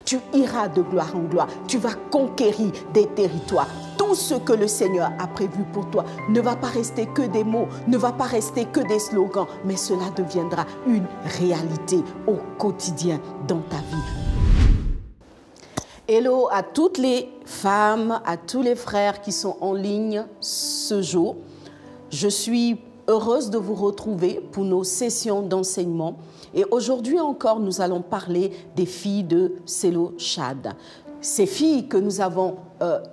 tu iras de gloire en gloire, tu vas conquérir des territoires. Tout ce que le Seigneur a prévu pour toi ne va pas rester que des mots, ne va pas rester que des slogans, mais cela deviendra une réalité au quotidien dans ta vie. Hello à toutes les femmes, à tous les frères qui sont en ligne ce jour. Je suis heureuse de vous retrouver pour nos sessions d'enseignement. Et aujourd'hui encore, nous allons parler des filles de Séloshad. Ces filles que nous avons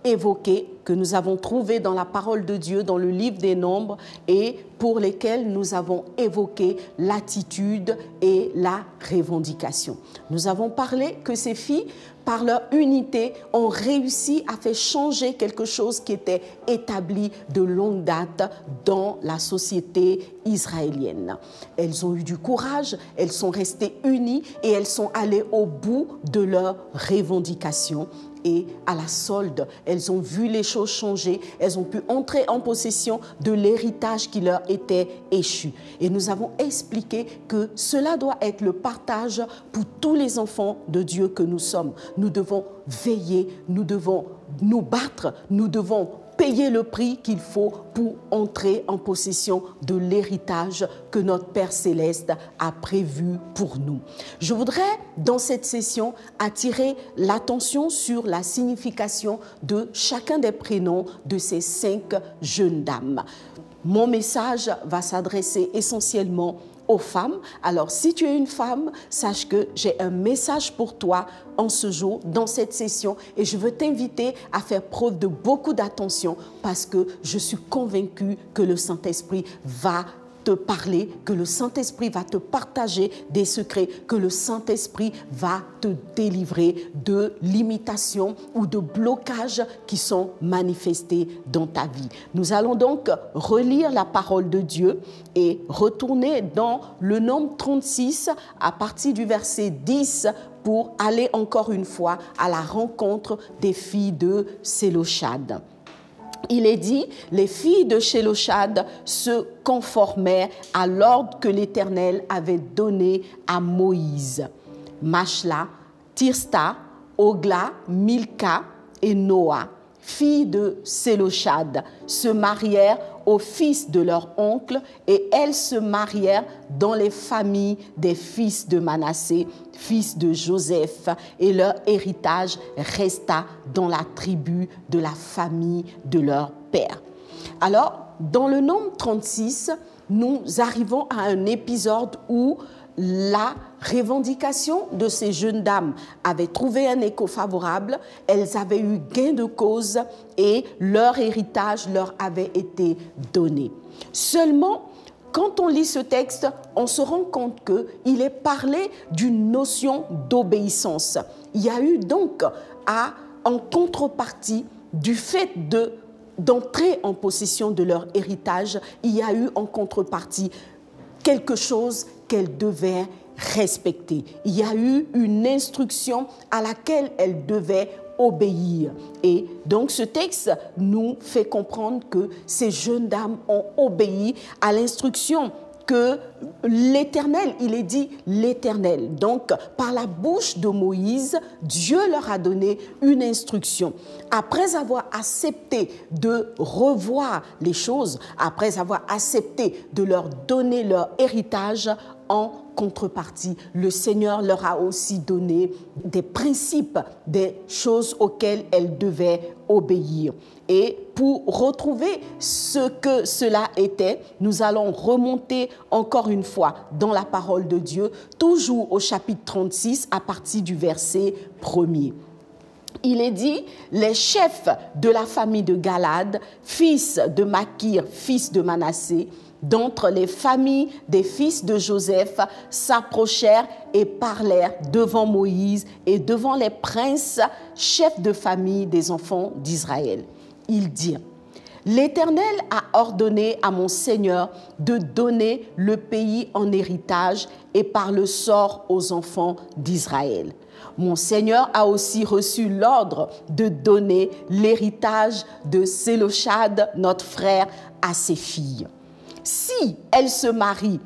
évoquées, que nous avons trouvées dans la parole de Dieu, dans le livre des Nombres, et pour lesquelles nous avons évoqué l'attitude et la revendication. Nous avons parlé que ces filles, par leur unité, ont réussi à faire changer quelque chose qui était établi de longue date dans la société israélienne. Elles ont eu du courage, elles sont restées unies et elles sont allées au bout de leur revendication. Et à la solde, elles ont vu les choses changer, elles ont pu entrer en possession de l'héritage qui leur était échu. Et nous avons expliqué que cela doit être le partage pour tous les enfants de Dieu que nous sommes. Nous devons veiller, nous devons nous battre, nous devons payer le prix qu'il faut pour entrer en possession de l'héritage que notre Père Céleste a prévu pour nous. Je voudrais, dans cette session, attirer l'attention sur la signification de chacun des prénoms de ces 5 jeunes dames. Mon message va s'adresser essentiellement aux femmes. Alors, si tu es une femme, sache que j'ai un message pour toi en ce jour, dans cette session, et je veux t'inviter à faire preuve de beaucoup d'attention parce que je suis convaincue que le Saint-Esprit va te parler, que le Saint-Esprit va te partager des secrets, que le Saint-Esprit va te délivrer de limitations ou de blocages qui sont manifestés dans ta vie. Nous allons donc relire la parole de Dieu et retourner dans le Nombre 36 à partir du verset 10 pour aller encore une fois à la rencontre des filles de Séloshad. Il est dit, les filles de Séloshad se conformèrent à l'ordre que l'Éternel avait donné à Moïse. Machla, Tirsta, Ogla, Milka et Noa, filles de Séloshad, se marièrent aux fils de leur oncle et elles se marièrent dans les familles des fils de Manassé, fils de Joseph, et leur héritage resta dans la tribu de la famille de leur père. Alors, dans le Nombre 36, nous arrivons à un épisode où la revendication de ces jeunes dames avait trouvé un écho favorable, elles avaient eu gain de cause et leur héritage leur avait été donné. Seulement, quand on lit ce texte, on se rend compte qu'il est parlé d'une notion d'obéissance. Il y a eu donc, en contrepartie du fait d'entrer en possession de leur héritage, il y a eu en contrepartie quelque chose qu'elles devaient respecter. Il y a eu une instruction à laquelle elles devaient obéir. Et donc ce texte nous fait comprendre que ces jeunes dames ont obéi à l'instruction que l'Éternel, il est dit l'Éternel. Donc, par la bouche de Moïse, Dieu leur a donné une instruction. Après avoir accepté de revoir les choses, après avoir accepté de leur donner leur héritage, en contrepartie, le Seigneur leur a aussi donné des principes, des choses auxquelles elles devaient obéir. Et pour retrouver ce que cela était, nous allons remonter encore une fois dans la parole de Dieu, toujours au chapitre 36 à partir du verset 1er. Il est dit, les chefs de la famille de Galad, fils de Makir, fils de Manassé, d'entre les familles des fils de Joseph, s'approchèrent et parlèrent devant Moïse et devant les princes, chefs de famille des enfants d'Israël. Ils dirent, l'Éternel a ordonné à mon Seigneur de donner le pays en héritage et par le sort aux enfants d'Israël. Mon Seigneur a aussi reçu l'ordre de donner l'héritage de Séloshad, notre frère, à ses filles. Si elles se marient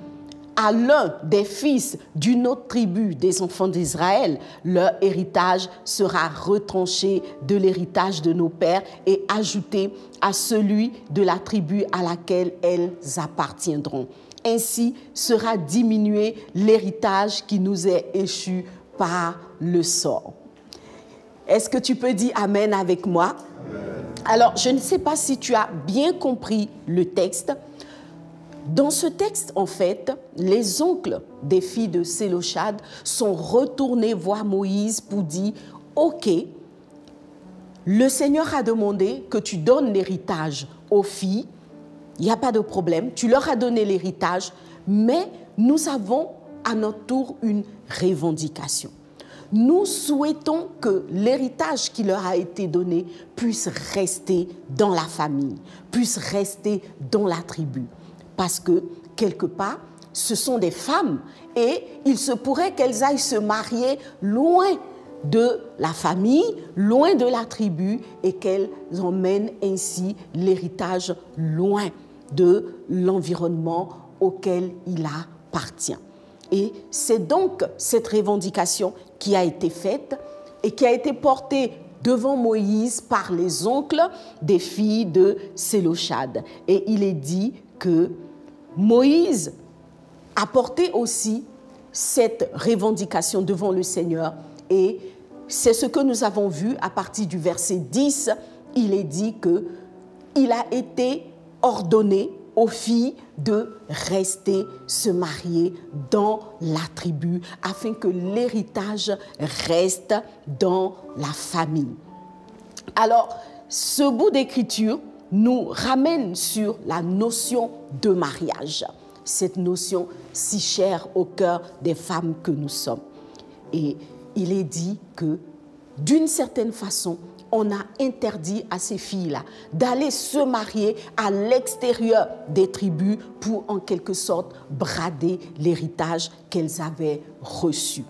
à l'un des fils d'une autre tribu des enfants d'Israël, leur héritage sera retranché de l'héritage de nos pères et ajouté à celui de la tribu à laquelle elles appartiendront. Ainsi sera diminué l'héritage qui nous est échu par le sort. Est-ce que tu peux dire Amen avec moi? Alors, je ne sais pas si tu as bien compris le texte. Dans ce texte, en fait, les oncles des filles de Sélochad sont retournés voir Moïse pour dire « Ok, le Seigneur a demandé que tu donnes l'héritage aux filles. Il n'y a pas de problème. Tu leur as donné l'héritage, mais nous avons à notre tour une revendication. Nous souhaitons que l'héritage qui leur a été donné puisse rester dans la famille, puisse rester dans la tribu. Parce que, quelque part, ce sont des femmes et il se pourrait qu'elles aillent se marier loin de la famille, loin de la tribu et qu'elles emmènent ainsi l'héritage loin de l'environnement auquel il appartient. Et c'est donc cette revendication qui a été faite et qui a été portée devant Moïse par les oncles des filles de Sélochad. Et il est dit que Moïse a porté aussi cette revendication devant le Seigneur. Et c'est ce que nous avons vu à partir du verset 10. Il est dit qu'il a été ordonné aux filles de rester se marier dans la tribu afin que l'héritage reste dans la famille. Alors, ce bout d'écriture nous ramène sur la notion de mariage, cette notion si chère au cœur des femmes que nous sommes. Et il est dit que, d'une certaine façon, on a interdit à ces filles-là d'aller se marier à l'extérieur des tribus pour, en quelque sorte, brader l'héritage qu'elles avaient reçu.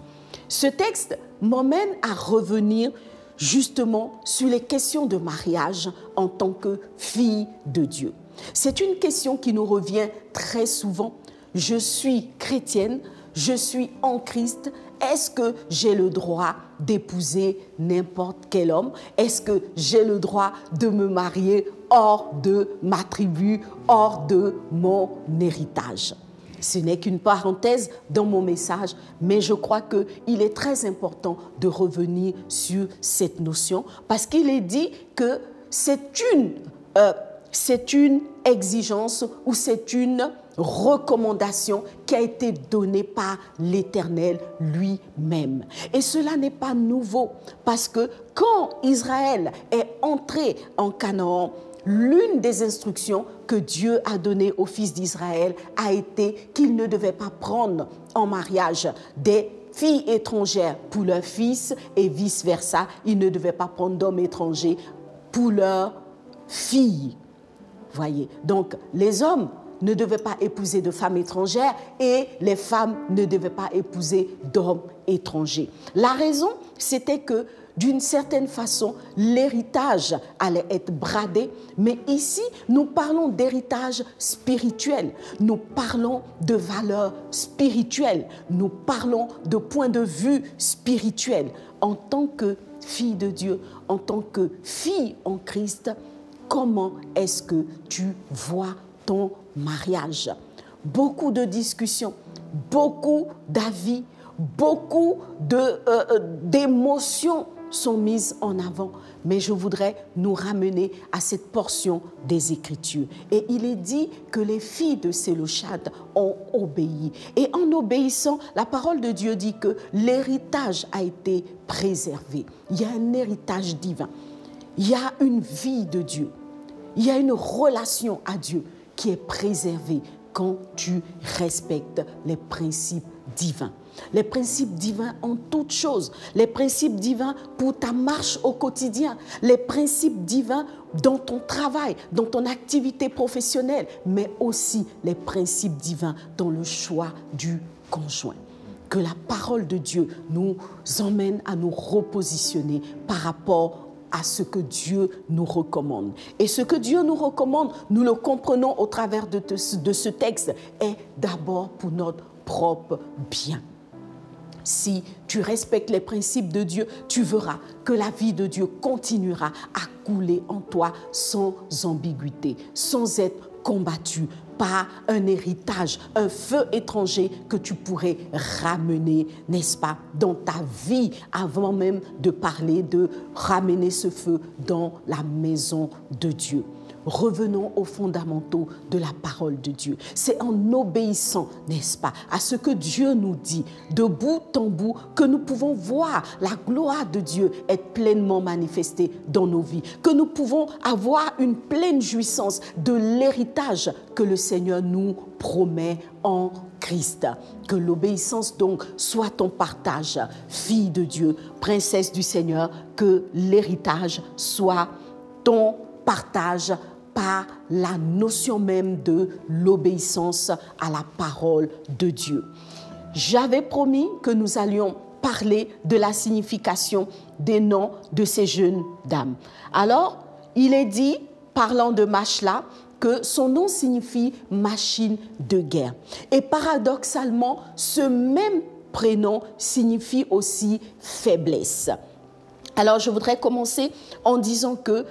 Ce texte m'emmène à revenir justement sur les questions de mariage en tant que fille de Dieu. C'est une question qui nous revient très souvent. Je suis chrétienne, je suis en Christ. Est-ce que j'ai le droit d'épouser n'importe quel homme? Est-ce que j'ai le droit de me marier hors de ma tribu, hors de mon héritage? Ce n'est qu'une parenthèse dans mon message, mais je crois qu'il est très important de revenir sur cette notion parce qu'il est dit que c'est une exigence ou c'est une recommandation qui a été donnée par l'Éternel lui-même. Et cela n'est pas nouveau parce que quand Israël est entré en Canaan, l'une des instructions que Dieu a données aux fils d'Israël a été qu'ils ne devaient pas prendre en mariage des filles étrangères pour leurs fils et vice-versa. Ils ne devaient pas prendre d'hommes étrangers pour leurs filles. Voyez, donc les hommes ne devaient pas épouser de femmes étrangères et les femmes ne devaient pas épouser d'hommes étrangers. La raison, c'était que d'une certaine façon, l'héritage allait être bradé, mais ici, nous parlons d'héritage spirituel, nous parlons de valeurs spirituelles, nous parlons de points de vue spirituels. En tant que fille de Dieu, en tant que fille en Christ, comment est-ce que tu vois ton mariage? Beaucoup de discussions, beaucoup d'avis, beaucoup d'émotions sont mises en avant, mais je voudrais nous ramener à cette portion des Écritures. Et il est dit que les filles de Sélochad ont obéi. Et en obéissant, la parole de Dieu dit que l'héritage a été préservé. Il y a un héritage divin. Il y a une vie de Dieu. Il y a une relation à Dieu qui est préservée quand tu respectes les principes divins. Les principes divins en toutes choses, les principes divins pour ta marche au quotidien, les principes divins dans ton travail, dans ton activité professionnelle, mais aussi les principes divins dans le choix du conjoint. Que la parole de Dieu nous emmène à nous repositionner par rapport à ce que Dieu nous recommande. Et ce que Dieu nous recommande, nous le comprenons au travers de ce texte, est d'abord pour notre propre bien. Si tu respectes les principes de Dieu, tu verras que la vie de Dieu continuera à couler en toi sans ambiguïté, sans être combattu par un héritage, un feu étranger que tu pourrais ramener, n'est-ce pas, dans ta vie, avant même de parler de ramener ce feu dans la maison de Dieu. Revenons aux fondamentaux de la parole de Dieu. C'est en obéissant, n'est-ce pas, à ce que Dieu nous dit, de bout en bout, que nous pouvons voir la gloire de Dieu être pleinement manifestée dans nos vies, que nous pouvons avoir une pleine jouissance de l'héritage que le Seigneur nous promet en Christ. Que l'obéissance donc soit ton partage, fille de Dieu, princesse du Seigneur, que l'héritage soit ton partage par la notion même de l'obéissance à la parole de Dieu. J'avais promis que nous allions parler de la signification des noms de ces jeunes dames. Alors, il est dit, parlant de Machla, que son nom signifie machine de guerre. Et paradoxalement, ce même prénom signifie aussi faiblesse. Alors, je voudrais commencer en disant que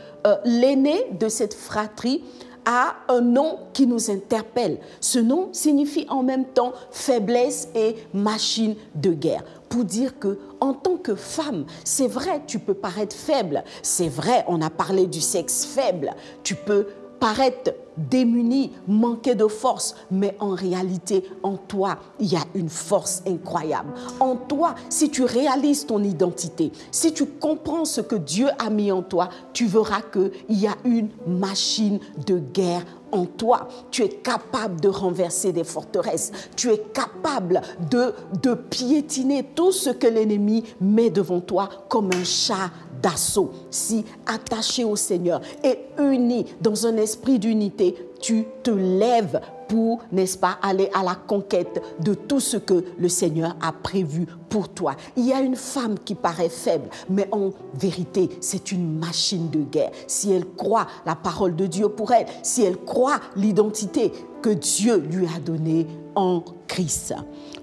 l'aîné de cette fratrie a un nom qui nous interpelle. Ce nom signifie en même temps faiblesse et machine de guerre. Pour dire que, en tant que femme, c'est vrai, tu peux paraître faible. C'est vrai, on a parlé du sexe faible. Tu peux paraître démuni, manquer de force, mais en réalité, en toi, il y a une force incroyable. En toi, si tu réalises ton identité, si tu comprends ce que Dieu a mis en toi, tu verras qu'il y a une machine de guerre en toi. Tu es capable de renverser des forteresses. Tu es capable de piétiner tout ce que l'ennemi met devant toi comme un chat d'assaut. Si attaché au Seigneur et uni dans un esprit d'unité, tu te lèves pour, n'est-ce pas, aller à la conquête de tout ce que le Seigneur a prévu pour toi. Il y a une femme qui paraît faible, mais en vérité, c'est une machine de guerre. Si elle croit la parole de Dieu pour elle, si elle croit l'identité que Dieu lui a donnée en Christ.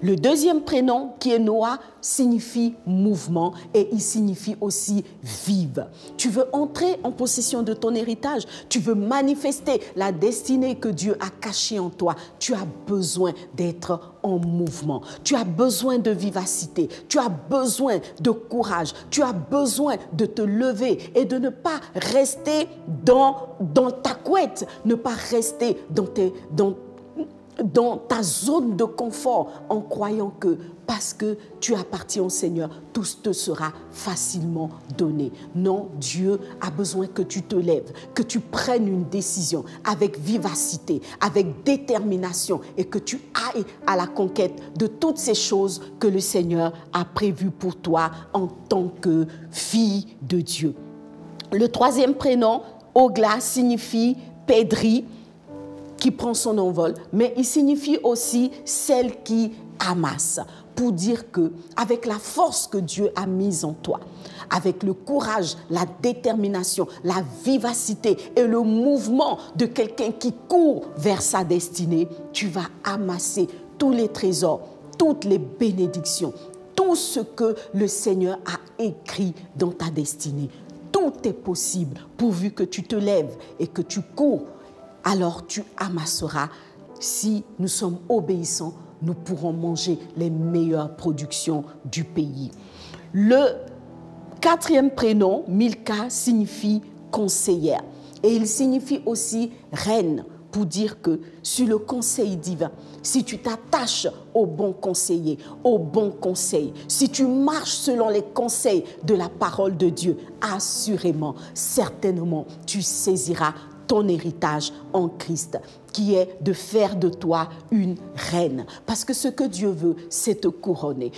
Le deuxième prénom, qui est Noah, signifie mouvement et il signifie aussi vive. Tu veux entrer en possession de ton héritage, tu veux manifester la destinée que Dieu a cachée en toi. Tu as besoin d'être en mouvement, tu as besoin de vivacité, tu as besoin de courage, tu as besoin de te lever et de ne pas rester dans ta couette, ne pas rester dans ta zone de confort en croyant que parce que tu appartiens au Seigneur, tout te sera facilement donné. Non, Dieu a besoin que tu te lèves, que tu prennes une décision avec vivacité, avec détermination et que tu ailles à la conquête de toutes ces choses que le Seigneur a prévues pour toi en tant que fille de Dieu. Le troisième prénom, Ogla, signifie Pédri, qui prend son envol, mais il signifie aussi celle qui amasse, pour dire que avec la force que Dieu a mise en toi, avec le courage, la détermination, la vivacité et le mouvement de quelqu'un qui court vers sa destinée, tu vas amasser tous les trésors, toutes les bénédictions, tout ce que le Seigneur a écrit dans ta destinée. Tout est possible pourvu que tu te lèves et que tu cours. Alors tu amasseras. Si nous sommes obéissants, nous pourrons manger les meilleures productions du pays. Le quatrième prénom, Milka, signifie conseillère. Et il signifie aussi reine, pour dire que sur le conseil divin, si tu t'attaches au bon conseiller, au bon conseil, si tu marches selon les conseils de la parole de Dieu, assurément, certainement, tu saisiras ton héritage en Christ, qui est de faire de toi une reine. Parce que ce que Dieu veut, c'est te couronner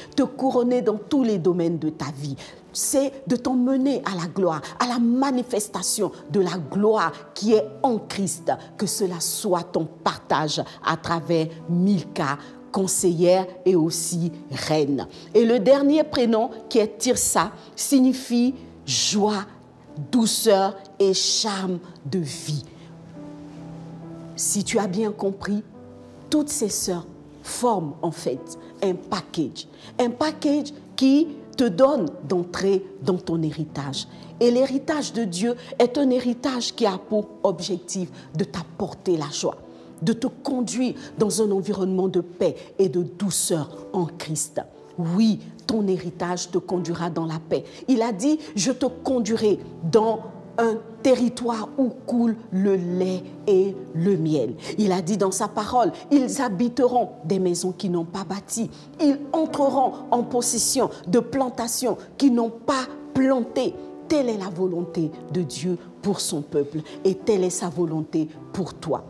dans tous les domaines de ta vie. C'est de t'emmener à la gloire, à la manifestation de la gloire qui est en Christ. Que cela soit ton partage à travers Milka, conseillère et aussi reine. Et le dernier prénom, qui est Tirsa, signifie joie, douceur et charme de vie. Si tu as bien compris, toutes ces sœurs forme en fait un package. Un package qui te donne d'entrer dans ton héritage. Et l'héritage de Dieu est un héritage qui a pour objectif de t'apporter la joie, de te conduire dans un environnement de paix et de douceur en Christ. Oui, ton héritage te conduira dans la paix. Il a dit, je te conduirai dans un territoire où coule le lait et le miel. Il a dit dans sa parole, ils habiteront des maisons qui n'ont pas bâti. Ils entreront en possession de plantations qui n'ont pas planté. Telle est la volonté de Dieu pour son peuple et telle est sa volonté pour toi.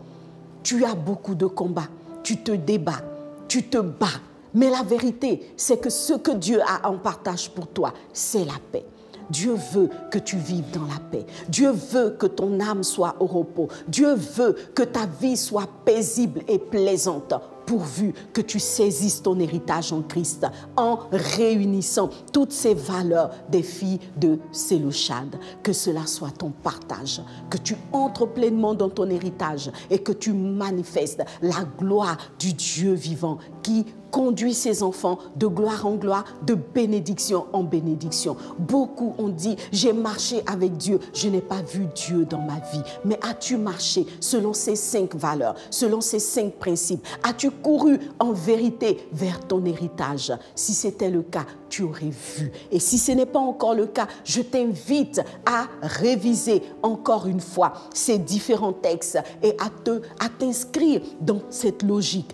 Tu as beaucoup de combats, tu te débats, tu te bats. Mais la vérité, c'est que ce que Dieu a en partage pour toi, c'est la paix. Dieu veut que tu vives dans la paix. Dieu veut que ton âme soit au repos. Dieu veut que ta vie soit paisible et plaisante, pourvu que tu saisisses ton héritage en Christ en réunissant toutes ces valeurs des filles de Sélochad. Que cela soit ton partage, que tu entres pleinement dans ton héritage et que tu manifestes la gloire du Dieu vivant qui conduit ses enfants de gloire en gloire, de bénédiction en bénédiction. Beaucoup ont dit, j'ai marché avec Dieu, je n'ai pas vu Dieu dans ma vie. Mais as-tu marché selon ces 5 valeurs, selon ces 5 principes? As-tu couru en vérité vers ton héritage? Si c'était le cas, tu aurais vu. Et si ce n'est pas encore le cas, je t'invite à réviser encore une fois ces différents textes et à t'inscrire dans cette logique,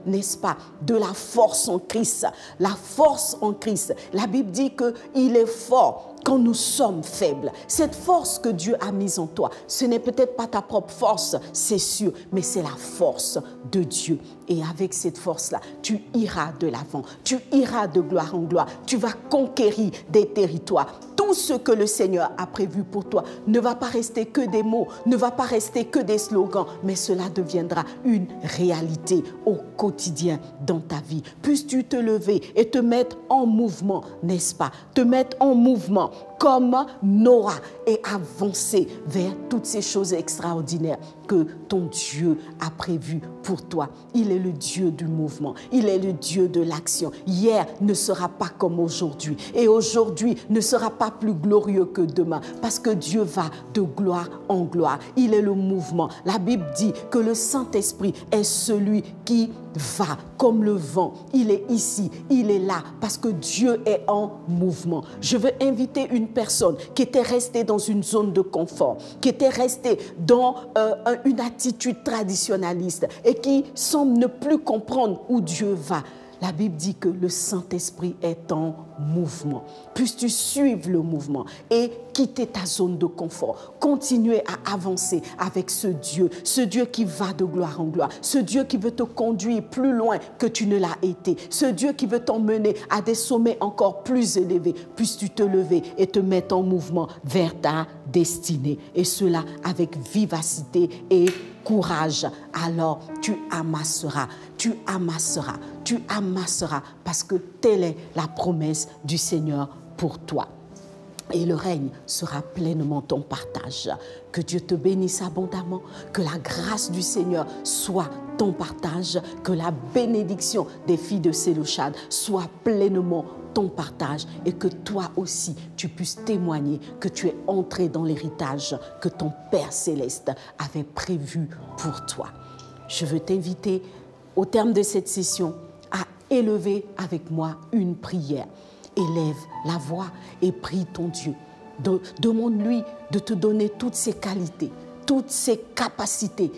n'est-ce pas, de la force en Christ. La force en Christ. La Bible dit qu'il est fort quand nous sommes faibles. Cette force que Dieu a mise en toi, ce n'est peut-être pas ta propre force, c'est sûr, mais c'est la force de Dieu. Et avec cette force-là, tu iras de l'avant, tu iras de gloire en gloire, tu vas conquérir des territoires. Tout ce que le Seigneur a prévu pour toi ne va pas rester que des mots, ne va pas rester que des slogans, mais cela deviendra une réalité au quotidien dans ta vie. Puisses-tu te lever et te mettre en mouvement, n'est-ce pas? Te mettre en mouvement comme Noah et avancer vers toutes ces choses extraordinaires que ton Dieu a prévues pour toi. Il est le Dieu du mouvement, il est le Dieu de l'action. Hier ne sera pas comme aujourd'hui et aujourd'hui ne sera pas plus glorieux que demain parce que Dieu va de gloire en gloire. Il est le mouvement. La Bible dit que le Saint-Esprit est celui qui va comme le vent. Il est ici, il est là parce que Dieu est en mouvement. Je veux inviter une personne qui était restée dans une zone de confort, qui était restée dans une attitude traditionnaliste et qui semble ne plus comprendre où Dieu va. La Bible dit que le Saint-Esprit est en mouvement. Puisses-tu suivre le mouvement et quitter ta zone de confort. Continuer à avancer avec ce Dieu qui va de gloire en gloire, ce Dieu qui veut te conduire plus loin que tu ne l'as été, ce Dieu qui veut t'emmener à des sommets encore plus élevés. Puisses-tu te lever et te mettre en mouvement vers ta destinée. Et cela avec vivacité et courage. Alors tu amasseras parce que telle est la promesse du Seigneur pour toi. Et le règne sera pleinement ton partage. Que Dieu te bénisse abondamment, que la grâce du Seigneur soit ton partage, que la bénédiction des filles de Sélochad soit pleinement ton partage et que toi aussi tu puisses témoigner que tu es entré dans l'héritage que ton Père Céleste avait prévu pour toi. Je veux t'inviter au terme de cette session à élever avec moi une prière. Élève la voix et prie ton Dieu. Demande-lui de te donner toutes ces qualités, toutes ces capacités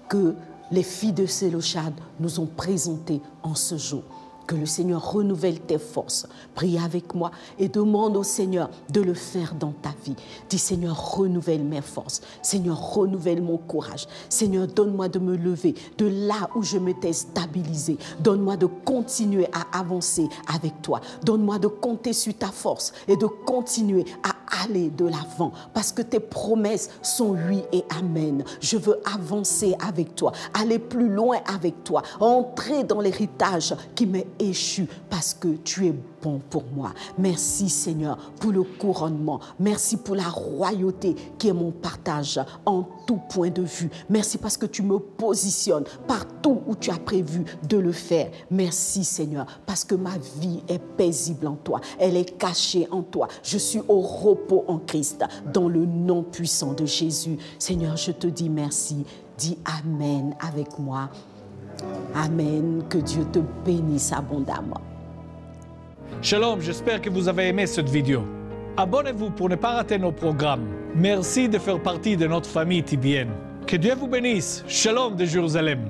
que les filles de Sélochad nous ont présentées en ce jour. Que le Seigneur renouvelle tes forces. Prie avec moi et demande au Seigneur de le faire dans ta vie. Dis Seigneur, renouvelle mes forces. Seigneur, renouvelle mon courage. Seigneur, donne-moi de me lever de là où je m'étais stabilisé. Donne-moi de continuer à avancer avec toi. Donne-moi de compter sur ta force et de continuer à aller de l'avant parce que tes promesses sont oui et amen. Je veux avancer avec toi, aller plus loin avec toi, entrer dans l'héritage qui m'est échu parce que tu es bon pour moi. Merci Seigneur pour le couronnement. Merci pour la royauté qui est mon partage en tout point de vue. Merci parce que tu me positionnes partout où tu as prévu de le faire. Merci Seigneur parce que ma vie est paisible en toi. Elle est cachée en toi. Je suis au repos en Christ dans le nom puissant de Jésus. Seigneur, je te dis merci. Dis Amen avec moi. Amen. Que Dieu te bénisse abondamment. Shalom, j'espère que vous avez aimé cette vidéo. Abonnez-vous pour ne pas rater nos programmes. Merci de faire partie de notre famille TBN. Que Dieu vous bénisse. Shalom de Jérusalem.